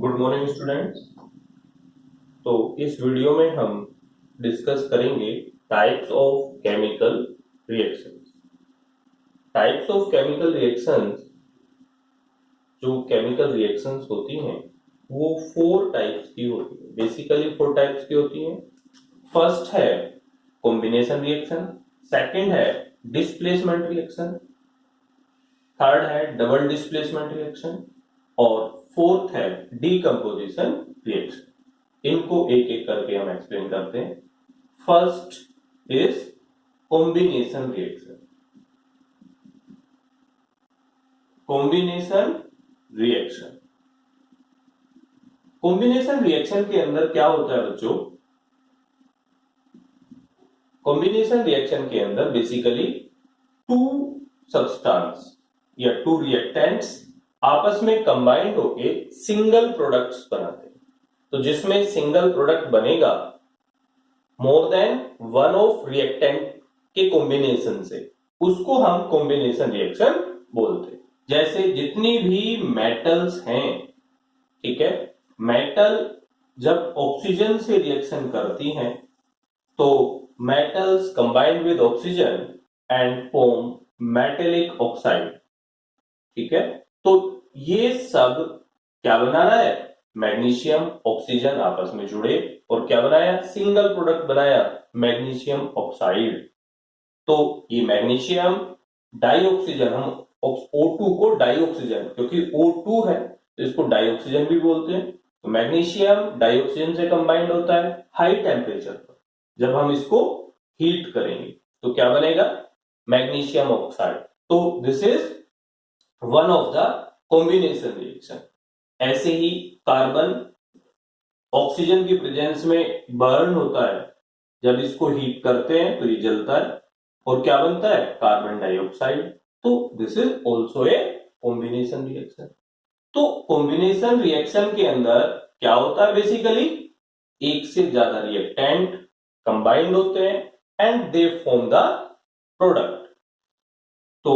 Good morning students. तो इस video में हम डिस्कस करेंगे types of chemical reactions. Types of chemical reactions, जो केमिकल रिएक्शंस होती हैं वो 4 टाइप्स की होती है। बेसिकली 4 टाइप्स की होती हैं। फर्स्ट है कॉम्बिनेशन रिएक्शन, सेकंड है डिस्प्लेसमेंट रिएक्शन, थर्ड है डबल डिस्प्लेसमेंट रिएक्शन और फोर्थ है डीकंपोजिशन रिएक्शन। इनको एक एक करके हम एक्सप्लेन करते हैं। First is combination reaction. Combination reaction combination reaction के अंदर क्या होता है बच्चों? कॉम्बिनेशन रिएक्शन के अंदर बेसिकली टू सब्सटेंस या टू रिएक्टेंट्स आपस में कंबाइंड होके सिंगल प्रोडक्ट्स बनाते हैं। तो जिसमें सिंगल प्रोडक्ट बनेगा मोर देन वन ऑफ रिएक्टेंट के कॉम्बिनेशन से, उसको हम कॉम्बिनेशन रिएक्शन बोलते हैं। जैसे जितनी भी मेटल्स हैं, ठीक है, मेटल जब ऑक्सीजन से रिएक्शन करती हैं तो metals combined with oxygen and form metallic oxide. ठीक है, तो ये सब क्या बना रहा है? मैग्नीशियम ऑक्सीजन आपस में जुड़े और क्या बनाया? सिंगल प्रोडक्ट बनाया, मैग्नीशियम ऑक्साइड। तो ये मैग्नीशियम डाइऑक्सीजन, हम O2 को डाइऑक्सीजन, क्योंकि O2 है तो इसको डाइऑक्सीजन भी बोलते हैं। तो मैग्नीशियम डाइऑक्सीजन से कंबाइंड होता है हाई टेम्परेचर पर। जब हम इसको हीट करेंगे तो क्या बनेगा? Magnesium oxide. तो this is one of the combination reaction. ऐसे ही कार्बन ऑक्सीजन की प्रेजेंस में बर्न होता है। जब इसको हीट करते हैं तो ये जलता है और क्या बनता है? Carbon dioxide. तो this is also a combination reaction. तो कॉम्बिनेशन रिएक्शन के अंदर क्या होता है? बेसिकली एक से ज्यादा रिएक्टेंट कंबाइंड होते हैं and they form the product. तो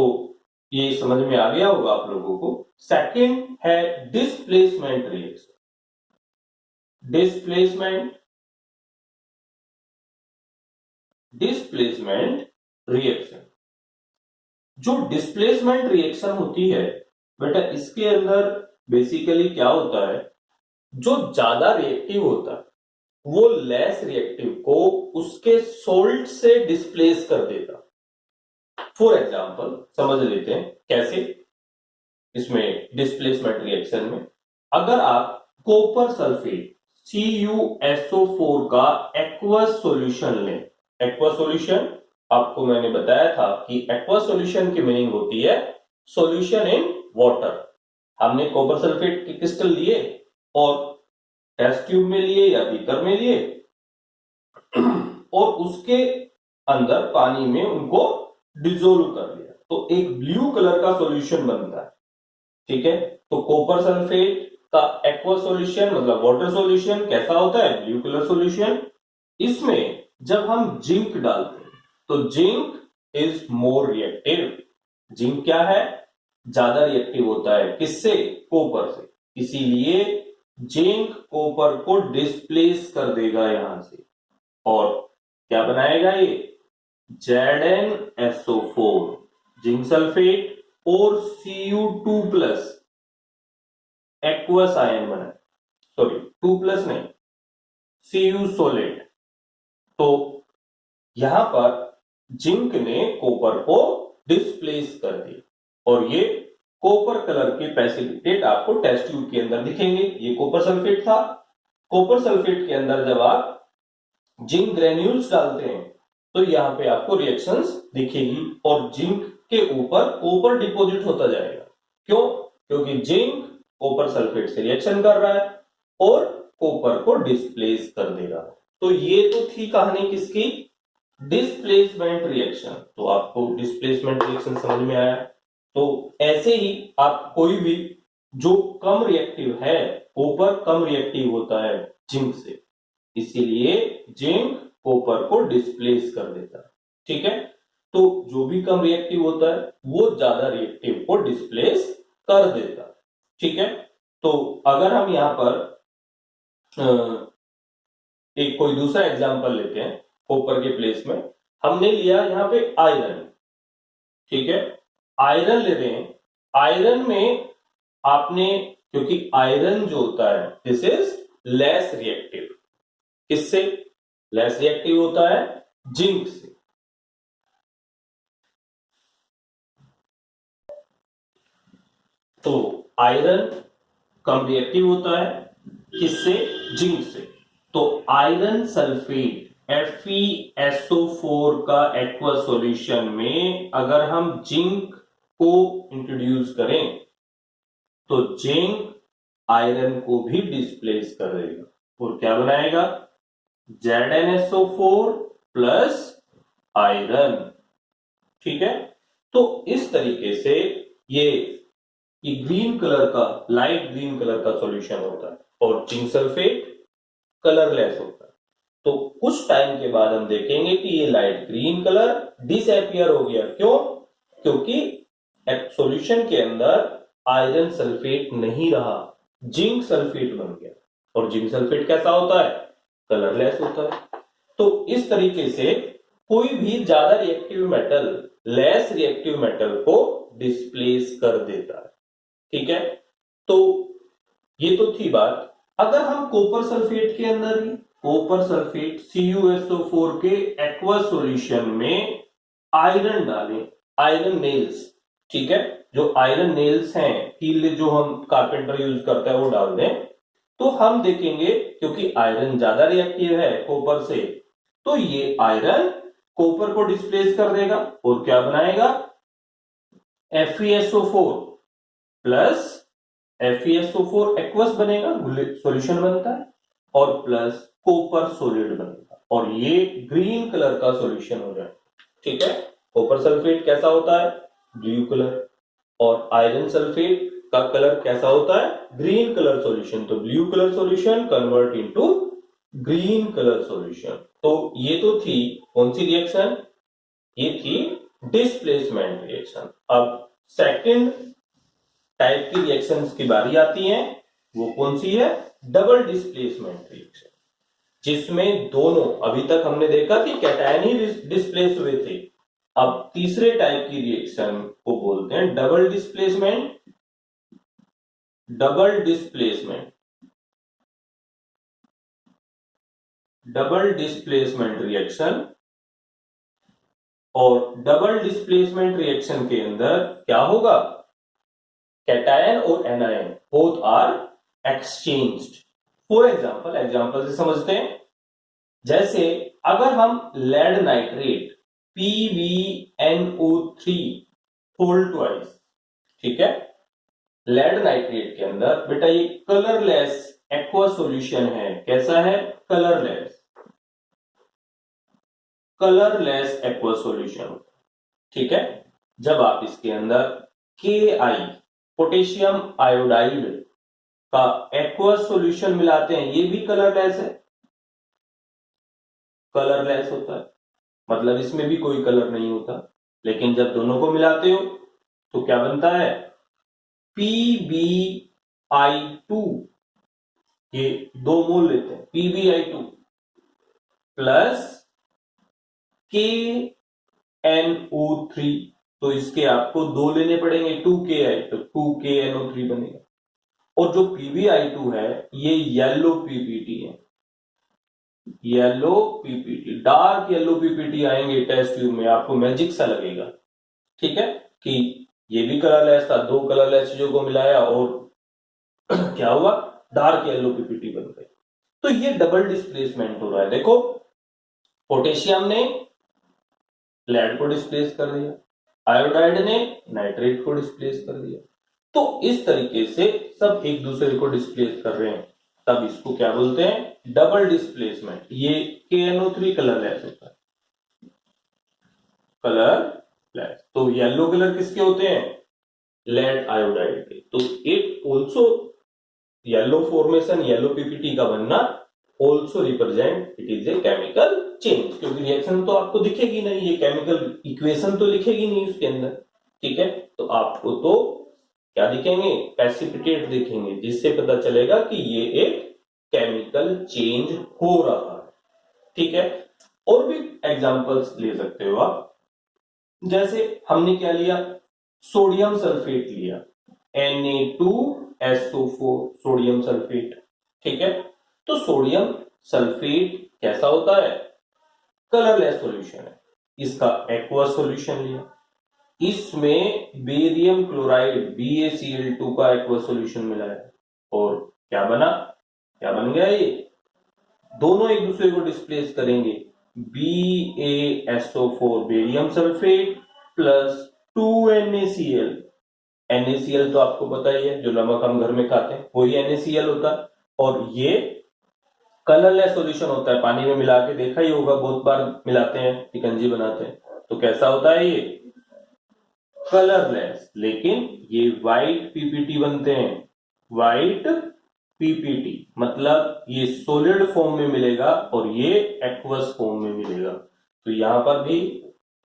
ये समझ में आ गया होगा आप लोगों को। सेकंड है डिस्प्लेसमेंट रिएक्शन। डिस्प्लेसमेंट रिएक्शन, जो डिस्प्लेसमेंट रिएक्शन होती है बेटा, इसके अंदर बेसिकली क्या होता है? जो ज्यादा रिएक्टिव होता है वो लेस रिएक्टिव को उसके सोल्ट से डिस्प्लेस कर देता। फॉर एग्जाम्पल समझ लेते हैं कैसे। इसमें डिस्प्लेसमेंट रिएक्शन में अगर आप कॉपर सल्फेट CuSO4 का एक्वस सॉल्यूशन लें, एक्वस सॉल्यूशन आपको मैंने बताया था कि एक्वस सॉल्यूशन की मीनिंग होती है सॉल्यूशन इन वाटर। हमने कॉपर सल्फेट के क्रिस्टल लिए और टेस्ट ट्यूब में लिए या बीकर में लिए और उसके अंदर पानी में उनको डिजोल्व कर लिया, तो एक ब्लू कलर का सॉल्यूशन बनता है। ठीक है, तो कॉपर सल्फेट का एक्वा सॉल्यूशन मतलब वाटर सॉल्यूशन कैसा होता है? Blue colour solution. इसमें जब हम जिंक डालते हैं तो zinc is more reactive. Zinc क्या है? ज्यादा रिएक्टिव होता है किससे? कॉपर से। इसीलिए जिंक कॉपर को डिस्प्लेस कर देगा यहां से और क्या बनाएगा? ये ZnSO4 जिंक सल्फेट और Cu2 प्लस एक्वस आयन बना, सॉरी 2 प्लस नहीं, Cu सोलेट। तो यहां पर जिंक ने कॉपर को डिस्प्लेस कर दिया और ये कॉपर कलर के प्रेसिपिटेट आपको टेस्ट ट्यूब के अंदर दिखेंगे। ये कॉपर सल्फेट था। कॉपर सल्फेट के अंदर जब आप जिंक ग्रेन्यूल्स डालते हैं तो यहां पे आपको रिएक्शंस दिखेगी और जिंक के ऊपर कॉपर डिपॉजिट होता जाएगा। क्यों? क्योंकि जिंक कॉपर सल्फेट से रिएक्शन कर रहा है और कॉपर को डिस्प्लेस कर देगा। तो ये तो थी कहानी किसकी? Displacement reaction. तो आपको डिस्प्लेसमेंट रिएक्शन समझ में आया। तो ऐसे ही आप कोई भी जो कम रिएक्टिव है, कॉपर कम रिएक्टिव होता है जिंक से, इसीलिए जिंक कॉपर को डिस्प्लेस कर देता है। ठीक है, तो जो भी कम रिएक्टिव होता है वो ज्यादा रिएक्टिव को डिस्प्लेस कर देता है। ठीक है, तो अगर हम यहां पर एक कोई दूसरा एग्जांपल लेते हैं, कॉपर के प्लेस में हमने लिया यहां पे आयरन, ठीक है, आयरन ले रहे हैं। आयरन में आपने, क्योंकि आयरन जो होता है दिस इज लेस रिएक्टिव, किससे लेस रिएक्टिव होता है? जिंक से। तो आयरन कम रिएक्टिव होता है, किससे? जिंक से। तो आयरन सल्फेट FeSO4 का एक्वा सॉल्यूशन में अगर हम जिंक को इंट्रोड्यूस करें तो जिंक आयरन को भी डिस्प्लेस कर देगा और क्या बनाएगा? ZnSO4 प्लस आयरन, ठीक है। तो इस तरीके से ये ग्रीन कलर का, लाइट ग्रीन कलर का सॉल्यूशन होता है और जिंक सल्फेट कलरलेस होता है। तो कुछ टाइम के बाद हम देखेंगे कि ये लाइट ग्रीन कलर डिसअपियर हो गया। क्यों? क्योंकि सॉल्यूशन के अंदर आयरन सल्फेट नहीं रहा, जिंक सल्फेट बन गया। और जिंक सल्फेट कैसा होता है? कलरलेस होता है। तो इस तरीके से कोई भी ज्यादा reactive metal less reactive metal को डिस्प्लेस कर देता है, ठीक है। तो ये तो थी बात। अगर हम कॉपर सल्फेट के अंदर ही, कॉपर सल्फेट CuSO4 के एक्वा सॉल्यूशन में आयरन डालें, आयरन नेल्स, ठीक है, जो आयरन नेल्स हैं, कील जो हम कारपेंटर यूज करता है वो डाल दें, तो हम देखेंगे क्योंकि आयरन ज्यादा रिएक्टिव है कॉपर से, तो ये आयरन कॉपर को डिस्प्लेस कर देगा और क्या बनाएगा? FeSO4 प्लस FeSO4 एक्वस बनेगा, सॉल्यूशन बनता है, और प्लस कॉपर सॉलिड बनेगा और ये ग्रीन कलर का सॉल्यूशन हो जाए, ठीक है। कॉपर सल्फेट कैसा होता है? Blue colour. और आयरन सल्फेट का कलर कैसा होता है? Green colour solution. तो blue colour solution convert into green colour solution. तो ये तो थी कौन सी रिएक्शन? ये थी डिस्प्लेसमेंट रिएक्शन। अब सेकंड टाइप की रिएक्शंस की बारी आती है, वो कौन सी है? डबल डिस्प्लेसमेंट रिएक्शन, जिसमें दोनों, अभी तक हमने देखा कि कैटायन ही डिस्प्लेस हुए थे। अब तीसरे टाइप की रिएक्शन को बोलते हैं double displacement. Double displacement, double displacement reaction. और डबल डिस्प्लेसमेंट रिएक्शन के अंदर क्या होगा? कैटायन और anion both are exchanged. For example, example से समझते हैं। जैसे अगर हम lead nitrate PbNO3 whole twice, ठीक है, लेड नाइट्रेट के अंदर बेटा ये कलरलेस एक्वा सॉल्यूशन है। कैसा है? कलरलेस, कलरलेस एक्वा सॉल्यूशन, ठीक है। जब आप इसके अंदर Ki पोटेशियम आयोडाइड का एक्वा सॉल्यूशन मिलाते हैं, ये भी कलरलेस है, कलरलेस होता है, मतलब इसमें भी कोई कलर नहीं होता। लेकिन जब दोनों को मिलाते हो तो क्या बनता है? PbI2, ये 2 मोल लेते हैं, PbI2 प्लस KNO3, तो इसके आपको 2 लेने पड़ेंगे, 2Ki, तो 2KNO3 बनेगा। और जो PbI2 है ये येलो PPT है, yellow PPT, dark yellow PPT आएंगे टेस्ट ट्यूब में, आपको मैजिक सा लगेगा, ठीक है, कि ये भी कलरलेस था, 2 कलरलेस चीजों को मिलाया और क्या हुआ? डार्क येलो PPT बन गई। तो ये डबल डिस्प्लेसमेंट हो रहा है। देखो, पोटेशियम ने लेड को डिस्प्लेस कर दिया, आयोडाइड ने नाइट्रेट को डिस्प्लेस कर दिया। तो इस तरीके से सब एक दूसरे को डिस्प्लेस कर रहे हैं, तब इसको क्या बोलते हैं? Double displacement. ये KNO3 कलरलेस होता है, कलरलेस। तो येलो कलर किसके होते हैं? लेड आयोडाइड के। तो it also, yellow formation, yellow PPT का बनना also represent it is a chemical change, क्योंकि रिएक्शन तो आपको दिखेगी नहीं, ये केमिकल इक्वेशन तो लिखेगी नहीं उसके अंदर, ठीक है। तो आपको तो क्या दिखेंगे, प्रेसिपिटेट दिखेंगे, जिससे पता चलेगा कि ये एक केमिकल चेंज हो रहा है। ठीक है, और भी एग्जांपल्स ले सकते हो आप, जैसे हमने क्या लिया, सोडियम सल्फेट लिया, Na2SO4 सोडियम सल्फेट। ठीक है, तो सोडियम सल्फेट कैसा होता है, कलरलेस सॉल्यूशन है। इसका एक्वस सॉल्यूशन लिया, इसमें बेरियम क्लोराइड BaCl2 का एक्वस सॉल्यूशन मिला है, और क्या बना, क्या बन गया, ये दोनों एक दूसरे को डिस्प्लेस करेंगे, BaSO4 barium sulphate plus 2NaCl। NaCl तो आपको पता ही है, जो नमक हम घर में खाते हैं वही NaCl होता है, और ये कलरलेस सॉल्यूशन होता है, पानी में मिला के देखा ही होगा, बहुत बार मिलाते हैं, शिकंजी बनाते हैं, तो कैसा होता है ये, कलरलेस। लेकिन ये व्हाइट पीपीटी बनते हैं, व्हाइट पीपीटी मतलब ये सॉलिड फॉर्म में मिलेगा और ये एक्वस फॉर्म में मिलेगा। तो यहां पर भी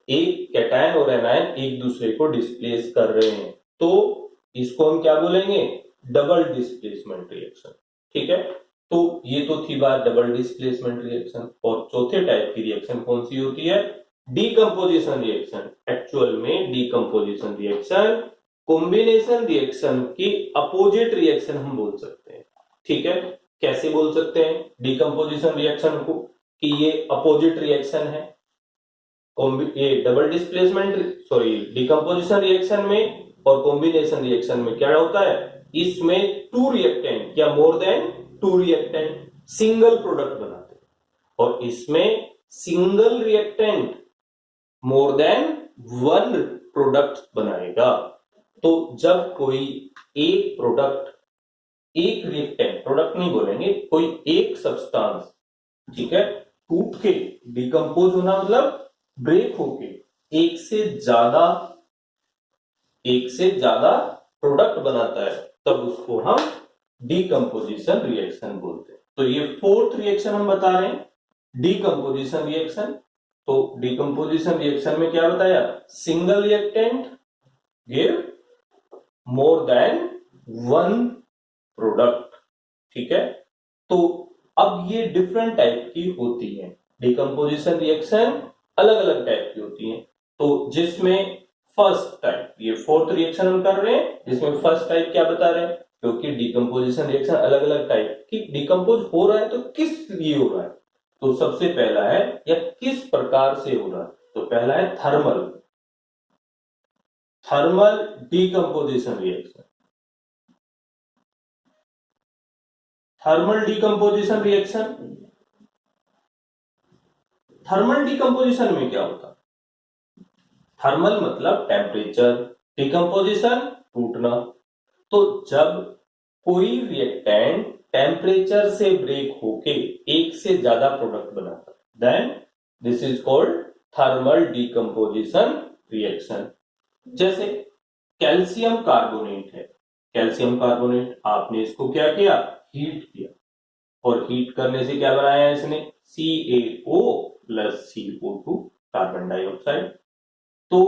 एक कैटायन और एनायन एक दूसरे को डिस्प्लेस कर रहे हैं, तो इसको हम क्या बोलेंगे, डबल डिस्प्लेसमेंट रिएक्शन। ठीक है, तो ये तो थी बात डबल डिस्प्लेसमेंट रिएक्शन। और चौथे टाइप की रिएक्शन कौन सी होती है, डीकंपोजिशन रिएक्शन। एक्चुअल में डीकंपोजिशन रिएक्शन कॉम्बिनेशन रिएक्शन की अपोजिट रिएक्शन हम बोल सकते हैं। ठीक है, कैसे बोल सकते हैं डीकंपोजिशन रिएक्शन को, कि ये अपोजिट रिएक्शन है, ये double displacement sorry decomposition reaction में और कॉम्बिनेशन रिएक्शन में क्या होता है, इसमें टू रिएक्टेंट या more than two reactant single product बनाते हैं, और इसमें single reactant more than one product बनाएगा। तो जब कोई एक प्रोडक्ट, एक रिएक्टेंट, प्रोडक्ट नहीं बोलेंगे, कोई एक सब्सटेंस, ठीक है, टूट के डिकम्पोज होना मतलब ब्रेक होके एक से ज्यादा प्रोडक्ट बनाता है, तब उसको हम डीकंपोजिशन रिएक्शन बोलते हैं। तो ये फोर्थ रिएक्शन हम बता रहे हैं, डीकंपोजिशन रिएक्शन। तो डीकंपोजिशन रिएक्शन में क्या बताया, single reactant give more than one product. ठीक है, तो अब ये डिफरेंट टाइप की होती है, डीकंपोजिशन रिएक्शन अलग अलग टाइप की होती है। तो जिसमें फर्स्ट टाइप, ये फोर्थ रिएक्शन हम कर रहे हैं, जिसमें फर्स्ट टाइप क्या बता रहे हैं, क्योंकि डीकंपोजिशन रिएक्शन अलग अलग टाइप की, डिकम्पोज हो रहा है तो किस लिए हो रहा है, तो सबसे पहला है या किस प्रकार से हो रहा है, तो पहला है thermal decomposition reaction. Thermal decomposition reaction, thermal decomposition में क्या होता है, थर्मल मतलब टेम्परेचर, डिकम्पोजिशन टूटना। तो जब कोई रिएक्टेंट टेम्परेचर से ब्रेक होके एक से ज्यादा प्रोडक्ट बनाता है, then this is called thermal decomposition reaction. जैसे कैल्शियम कार्बोनेट है, कैल्शियम कार्बोनेट, आपने इसको क्या किया, हीट किया, और हीट करने से क्या बनाया इसने, CaO plus CO2 carbon dioxide. तो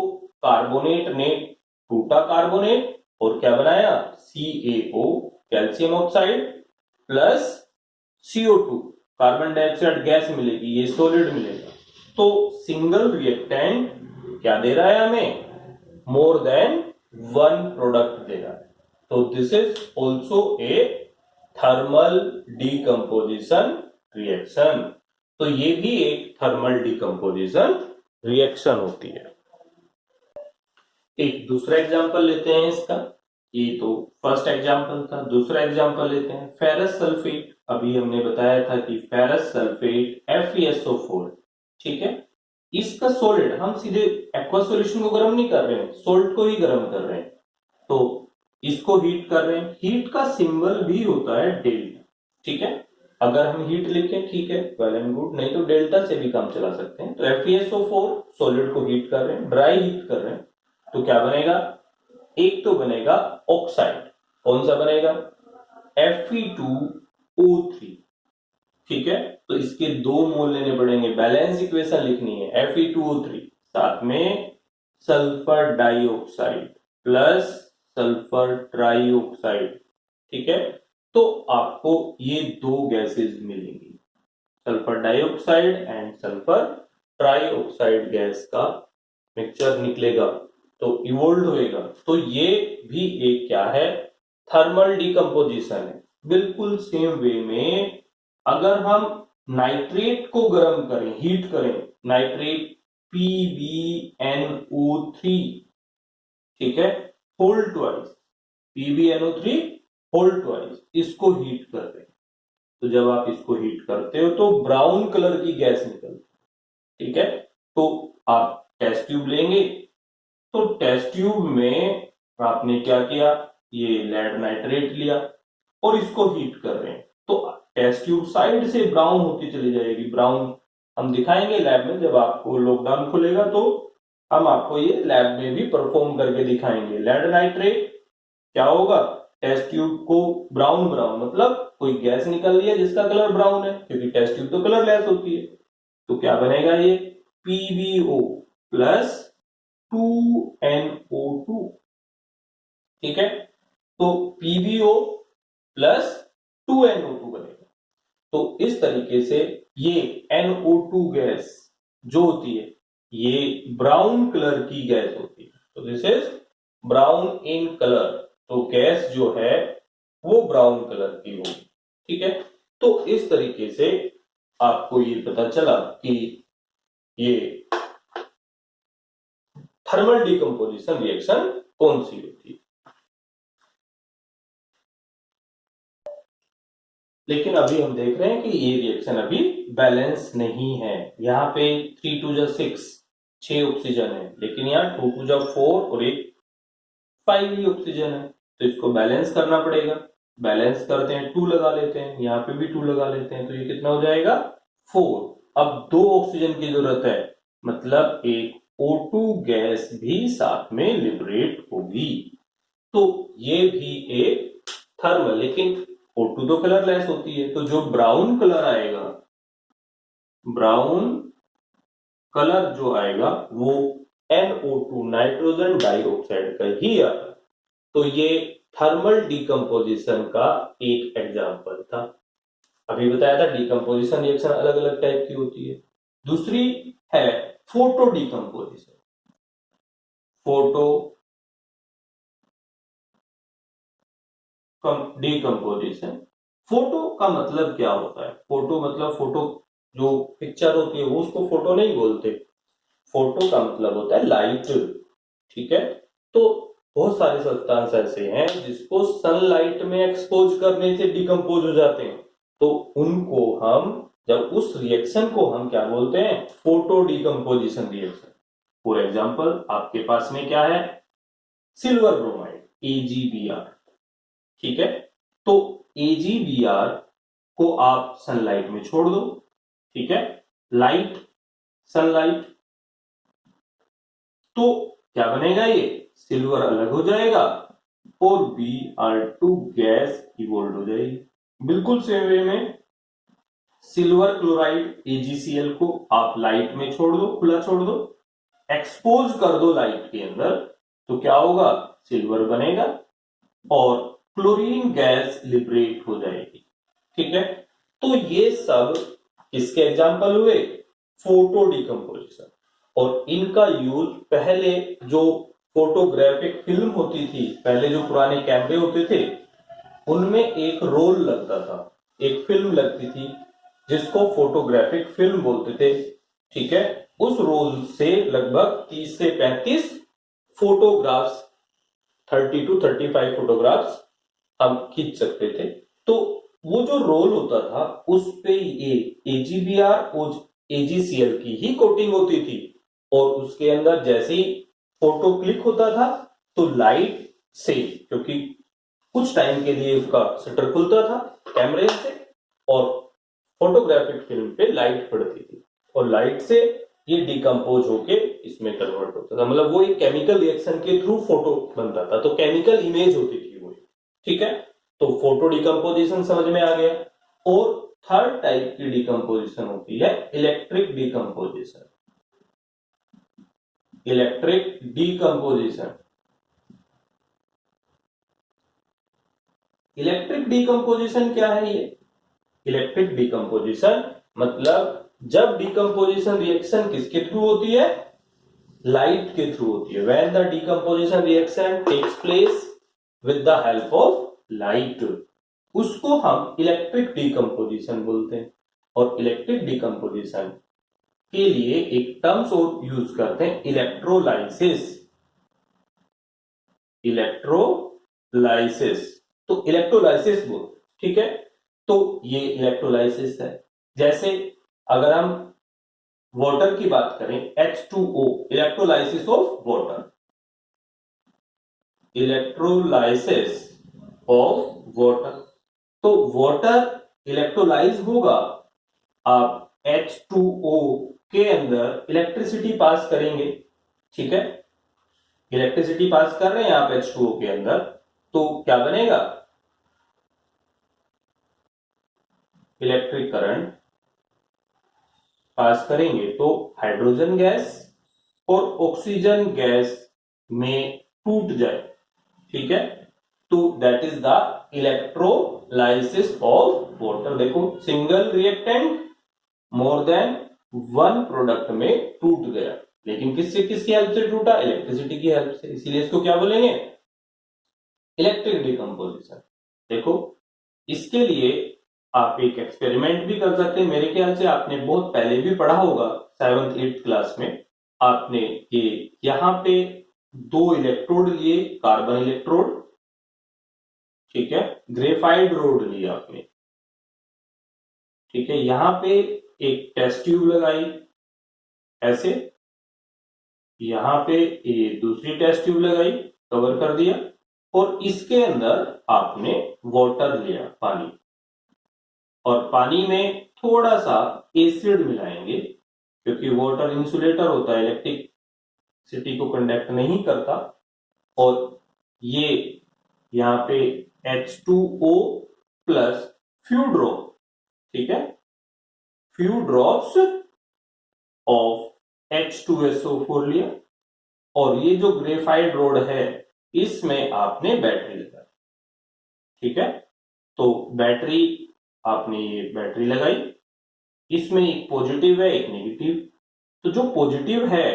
कार्बोनेट ने टूटा कार्बोनेट और क्या बनाया, CaO calcium oxide plus CO2 carbon dioxide gas मिलेगी, ये सॉलिड मिलेगा। तो सिंगल रिएक्टेंट क्या दे रहा है हमें, मोर देन वन प्रोडक्ट दे रहा है। तो this is also A thermal decomposition reaction. तो ये भी एक थर्मल डीकंपोजिशन रिएक्शन होती है। एक दूसरा एग्जांपल लेते हैं इसका, ये तो फर्स्ट एग्जांपल था, दूसरा एग्जांपल लेते हैं, फेरस सल्फेट। अभी हमने बताया था कि फेरस सल्फेट FeSO4, ठीक है, इसका सॉलिड, हम सीधे एक्वा सॉल्यूशन को गर्म नहीं कर रहे हैं, सॉल्ट को ही गर्म कर रहे हैं, तो इसको हीट कर रहे हैं। हीट का सिंबल भी होता है डेल्टा। ठीक है, अगर हम हीट लिखें ठीक है, वेल एंड गुड, नहीं तो डेल्टा से भी काम चला सकते हैं। तो FeSO4 सॉलिड को हीट कर रहे हैं, ड्राई हीट कर रहे हैं, तो क्या बनेगा, एक तो बनेगा ऑक्साइड, कौन सा बनेगा, Fe2O3। ठीक है, तो इसके दो मोल लेने पड़ेंगे, बैलेंस इक्वेशन लिखनी है, Fe2O3 साथ में sulphur dioxide plus sulphur trioxide, ठीक है। तो आपको ये दो गैसेस मिलेंगी, sulphur dioxide and sulphur trioxide gas का मिक्सचर निकलेगा, तो इवोल्व होएगा। तो ये भी एक क्या है, थर्मल डिकम्पोजिशन है। बिल्कुल सेम वे में अगर हम नाइट्रेट को गर्म करें, हीट करें, नाइट्रेट PbNO3, ठीक है, whole twice, PbNO3 whole twice, इसको हीट कर रहे हैं। तो जब आप इसको हीट करते हो तो ब्राउन कलर की गैस निकलती है, ठीक है। तो आप टेस्ट ट्यूब लेंगे, तो टेस्ट ट्यूब में आपने क्या किया, ये लेड नाइट्रेट लिया और इसको हीट कर रहे हैं, तो टेस्ट ट्यूब साइड से ब्राउन होती चली जाएगी। ब्राउन हम दिखाएंगे लैब में, जब आपको लॉकडाउन खुलेगा तो हम आपको ये लैब में भी परफॉर्म करके दिखाएंगे। लेड नाइट्रेट क्या होगा, टेस्ट ट्यूब को ब्राउन ब्राउन मतलब कोई गैस निकल रही है जिसका कलर ब्राउन है, क्योंकि टेस्ट ट्यूब तो कलरलेस होती है। तो क्या बनेगा, ये PbO प्लस 2NO2, ठीक है। तो PbO प्लस 2NO2 बनेगा। तो इस तरीके से ये NO2 गैस जो होती है ये ब्राउन कलर की गैस होती है। तो this is brown in colour, तो गैस जो है वो ब्राउन कलर की होगी, ठीक है। तो इस तरीके से आपको ये पता चला कि ये थर्मल डिकम्पोजिशन रिएक्शन कौन सी होती है। लेकिन अभी हम देख रहे हैं कि ये रिएक्शन अभी बैलेंस नहीं है। यहाँ पे 3 2 जा 6, 6 ऑक्सीजन है, लेकिन यहाँ 2 2 जा 4 और एक 5 ही ऑक्सीजन है, तो इसको बैलेंस करना पड़ेगा। बैलेंस करते हैं, 2 लगा लेते हैं, यहाँ पे भी 2 लगा लेते हैं, तो ये कितना हो जाएगा, 4। अब 2 ऑक्सीजन की जरूरत है, मतलब एक O2 गैस भी साथ में लिबरेट होगी। तो ये भी एक थर्मल, लेकिन O2 तो कलरलेस होती है, तो जो ब्राउन कलर आएगा, ब्राउन कलर जो आएगा वो NO2 नाइट्रोजन डाइऑक्साइड का ही आता है। तो ये थर्मल डिकम्पोजिशन का एक एग्जाम्पल था। अभी बताया था डिकम्पोजिशन रिएक्शन अलग अलग टाइप की होती है। दूसरी है photo decomposition. Photo decomposition, photo का मतलब क्या होता है, फोटो मतलब फोटो जो पिक्चर होती है वो उसको फोटो नहीं बोलते। फोटो का मतलब होता है लाइट, ठीक है। तो बहुत सारे सब्सटेंस ऐसे हैं जिसको सनलाइट में एक्सपोज करने से डिकम्पोज हो जाते हैं, तो उनको हम, जब उस रिएक्शन को हम क्या बोलते हैं, photo decomposition reaction. For example आपके पास में क्या है, सिल्वर ब्रोमाइड AgBr, ठीक है। तो AgBr को आप सनलाइट में छोड़ दो, ठीक है, लाइट, सनलाइट, तो क्या बनेगा, ये सिल्वर अलग हो जाएगा और Br2 गैस इवोल्व हो जाएगी। बिल्कुल सेम वे में सिल्वर क्लोराइड AgCl को आप लाइट में छोड़ दो, खुला छोड़ दो, एक्सपोज कर दो लाइट के अंदर, तो क्या होगा, सिल्वर बनेगा और क्लोरीन गैस लिबरेट हो जाएगी, ठीक है। तो ये सब किसके एग्जाम्पल हुए, फोटो डिकम्पोजिशन। और इनका यूज पहले जो फोटोग्राफिक फिल्म होती थी, पहले जो पुराने कैमरे होते थे उनमें एक रोल लगता था, एक फिल्म लगती थी जिसको फोटोग्राफिक फिल्म बोलते थे, ठीक है। उस रोल से लगभग 30 से 35 फोटोग्राफ्स, 30 to 35 फोटोग्राफ्स हम खींच सकते थे। तो वो जो रोल होता था उस पे ये AgBr और AgCl की ही कोटिंग होती थी, और उसके अंदर जैसे ही फोटो क्लिक होता था तो लाइट से, क्योंकि कुछ टाइम के लिए उसका शटर खुलता था कैमरे से और फोटोग्राफिक फिल्म पे लाइट पड़ती थी, और लाइट से ये डिकम्पोज होके इसमें कन्वर्ट होता था, मतलब वो एक केमिकल रिएक्शन के थ्रू फोटो बनता था, तो केमिकल इमेज होती थी वो, ठीक है। तो फोटो डिकम्पोजिशन समझ में आ गया। और थर्ड टाइप की डिकम्पोजिशन होती है electric decomposition. Electric decomposition electric decomposition क्या है ये? इलेक्ट्रिक डिकम्पोजिशन मतलब जब डिकम्पोजिशन रिएक्शन किसके थ्रू होती है? लाइट के थ्रू होती है। When the decomposition reaction takes place with the help of light, उसको हम इलेक्ट्रिक डिकम्पोजिशन बोलते हैं। और इलेक्ट्रिक डिकम्पोजिशन के लिए एक टर्म्स और यूज करते हैं, इलेक्ट्रोलाइसिस। इलेक्ट्रोलाइसिस, तो इलेक्ट्रोलाइसिस बोल, ठीक है। तो ये इलेक्ट्रोलाइसिस है। जैसे अगर हम वाटर की बात करें, H2O, electrolysis of water, electrolysis of water. तो वाटर इलेक्ट्रोलाइज होगा, आप H2O के अंदर इलेक्ट्रिसिटी पास करेंगे, ठीक है। इलेक्ट्रिसिटी पास कर रहे हैं आप H2O के अंदर, तो क्या बनेगा? इलेक्ट्रिक करंट पास करेंगे तो हाइड्रोजन गैस और ऑक्सीजन गैस में टूट जाए, ठीक है। तो that is the electrolysis of water. देखो, single reactant more than one product में टूट गया, लेकिन किसकी हेल्प से टूटा? इलेक्ट्रिसिटी की हेल्प से। इसीलिए इसको क्या बोलेंगे? Electric decomposition. देखो, इसके लिए आप एक एक्सपेरिमेंट भी कर सकते हैं। मेरे ख्याल से आपने बहुत पहले भी पढ़ा होगा, 7th 8th क्लास में आपने ये यहां पे दो इलेक्ट्रोड लिए, कार्बन इलेक्ट्रोड, ठीक है, ग्रेफाइट रोड ली आपने, ठीक है। यहां पे एक टेस्ट ट्यूब लगाई ऐसे, यहां पे ये दूसरी टेस्ट ट्यूब लगाई, कवर कर दिया, और इसके अंदर आपने वाटर लिया, पानी, और पानी में थोड़ा सा एसिड मिलाएंगे, क्योंकि वाटर इंसुलेटर होता है, इलेक्ट्रिसिटी को कंडक्ट नहीं करता। और ये यहां पे H2O प्लस फ्यू ड्रॉप, ठीक है, फ्यू ड्रॉप्स ऑफ H2SO4 लिया, और ये जो ग्रेफाइट रोड है इसमें आपने बैटरी लगाई, ठीक है। तो बैटरी, आपने ये बैटरी लगाई, इसमें एक पॉजिटिव है एक नेगेटिव। तो जो पॉजिटिव है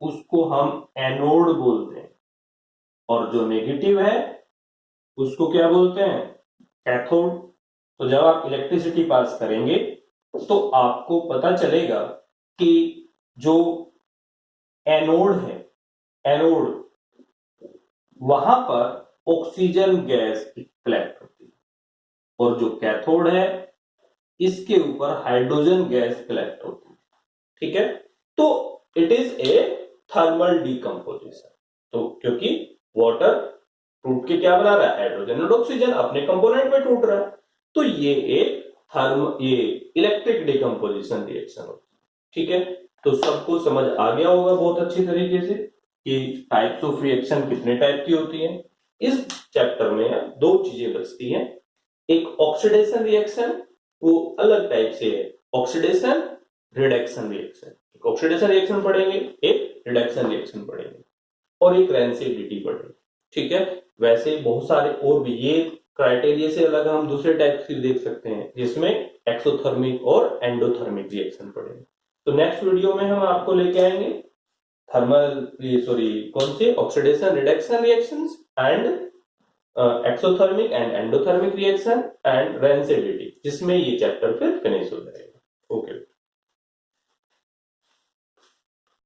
उसको हम एनोड बोलते हैं, और जो नेगेटिव है उसको क्या बोलते हैं? कैथोड। तो जब आप इलेक्ट्रिसिटी पास करेंगे तो आपको पता चलेगा कि जो एनोड है, एनोड, वहां पर ऑक्सीजन गैस कलेक्ट होती है, और जो कैथोड है इसके ऊपर हाइड्रोजन गैस कलेक्ट होती है, ठीक है। तो it is a thermal decomposition. तो क्योंकि वाटर टूट के क्या बना रहा है? हाइड्रोजन और ऑक्सीजन अपने कंपोनेंट में टूट रहा है। तो ये एक ये इलेक्ट्रिक डिकम्पोजिशन रिएक्शन होती है, ठीक है। तो सबको समझ आ गया होगा बहुत अच्छी तरीके से कि टाइप्स ऑफ रिएक्शन कितने टाइप की होती है। इस चैप्टर में दो चीजें बचती हैं, एक ऑक्सीडेशन रिएक्शन, वो अलग टाइप से है, ऑक्सीडेशन रिडक्शन रिएक्शन। एक ऑक्सीडेशन रिएक्शन पढ़ेंगे, एक रिडक्शन रिएक्शन पढ़ेंगे, और एक रेंसिडिटी पढ़ेंगे, ठीक है। वैसे बहुत सारे और भी, ये क्राइटेरिया से अलग हम दूसरे टाइप की देख सकते हैं, जिसमें एक्सोथर्मिक और एंडोथर्मिक रिएक्शन पढ़ेंगे। तो नेक्स्ट वीडियो में हम आपको लेके आएंगे थर्मल, कौन से? Oxidation reduction reactions and exothermic and endothermic reaction and rancidity, जिसमें ये चैप्टर फिर फिनिश हो जाएगा। ओके।